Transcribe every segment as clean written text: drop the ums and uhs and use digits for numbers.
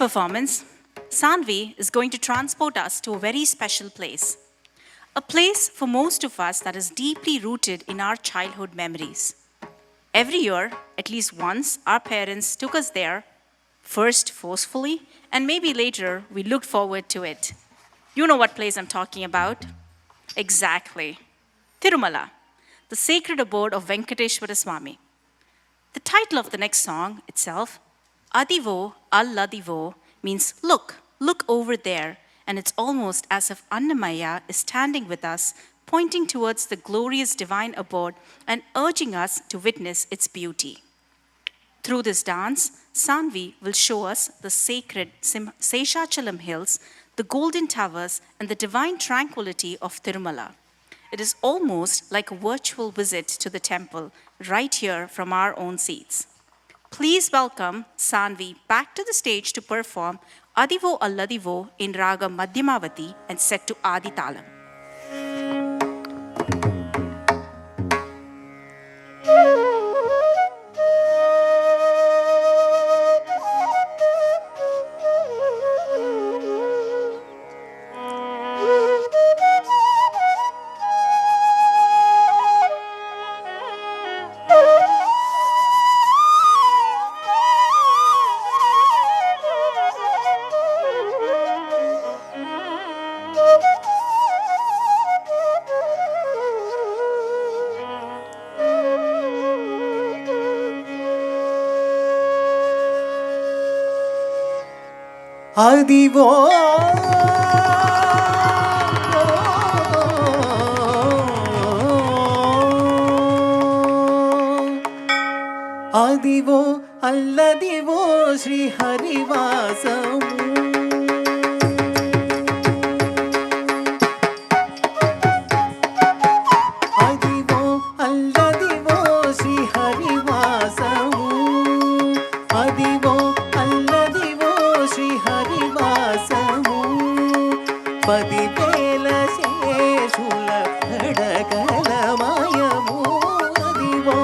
performance, Sanvi is going to transport us to a very special place. A place for most of us that is deeply rooted in our childhood memories. Every year, at least once, our parents took us there, first forcefully, and maybe later we looked forward to it. You know what place I'm talking about? Exactly. Tirumala, the sacred abode of Venkateshwara Swami. The title of the next song itself, Adivo Alladivo, means look, look over there, and it's almost as if Annamaya is standing with us, pointing towards the glorious divine abode and urging us to witness its beauty. Through this dance, Sanvi will show us the sacred Seshachalam hills, the golden towers, and the divine tranquility of Tirumala. It is almost like a virtual visit to the temple right here from our own seats. Please welcome Sanvi back to the stage to perform Adivo Alladivo in Raga Madhyamavati and set to Adi Talam. Adivo Adivo Alladivo Sri Harivasamu Adivo Alladivo Sri Harivasamu Adivo Alladivo Sri Harivasamu పదివేల శేషుల ఖడ్గలమయము అదివో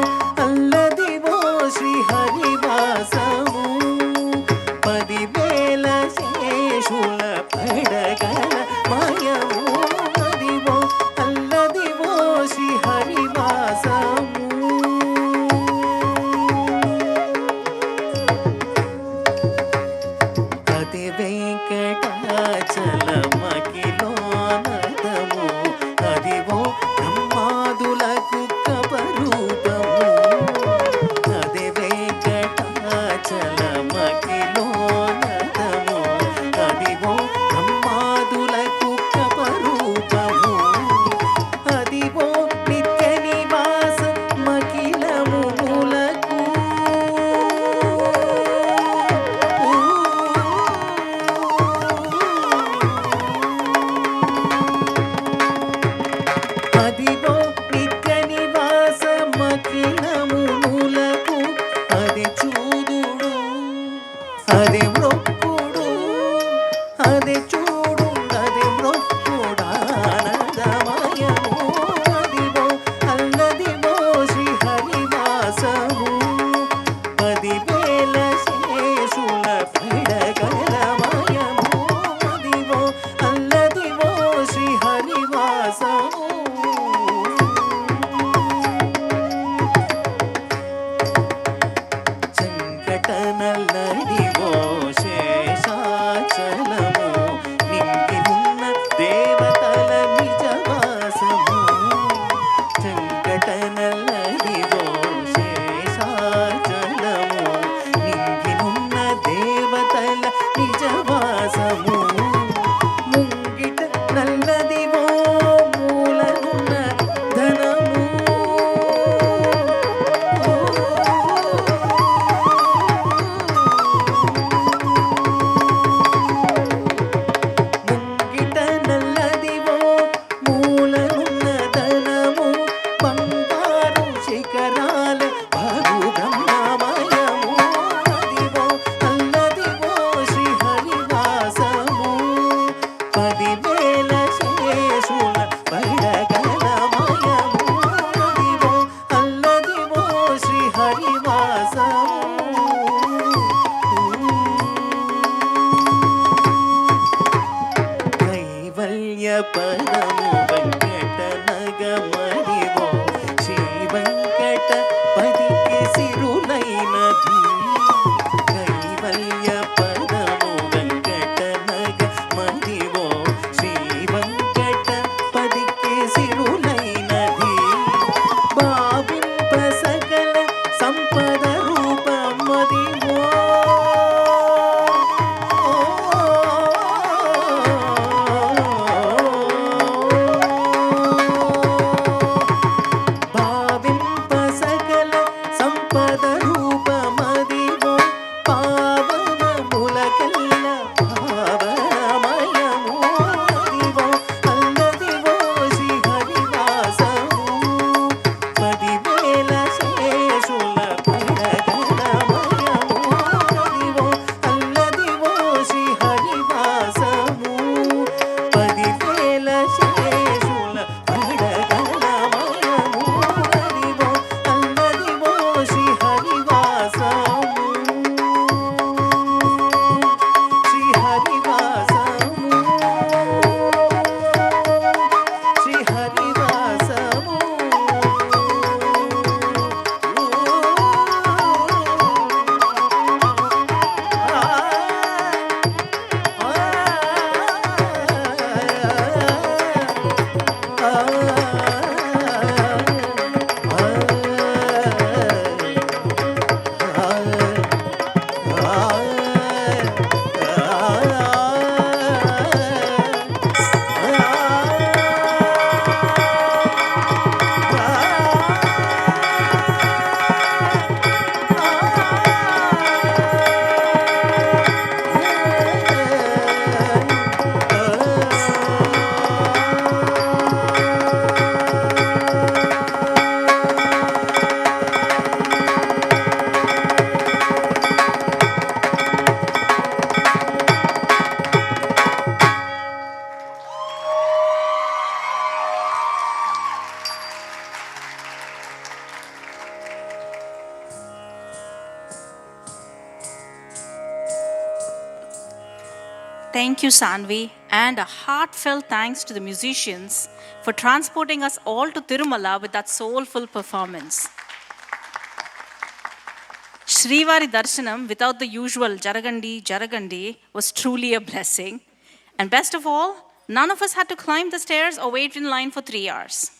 అల్లదివో శ్రీ హరివాసము పదివేల Thank you, Sanvi, and a heartfelt thanks to the musicians for transporting us all to Tirumala with that soulful performance. Srivari Darshanam without the usual Jaragandi, Jaragandi was truly a blessing. And best of all, none of us had to climb the stairs or wait in line for 3 hours.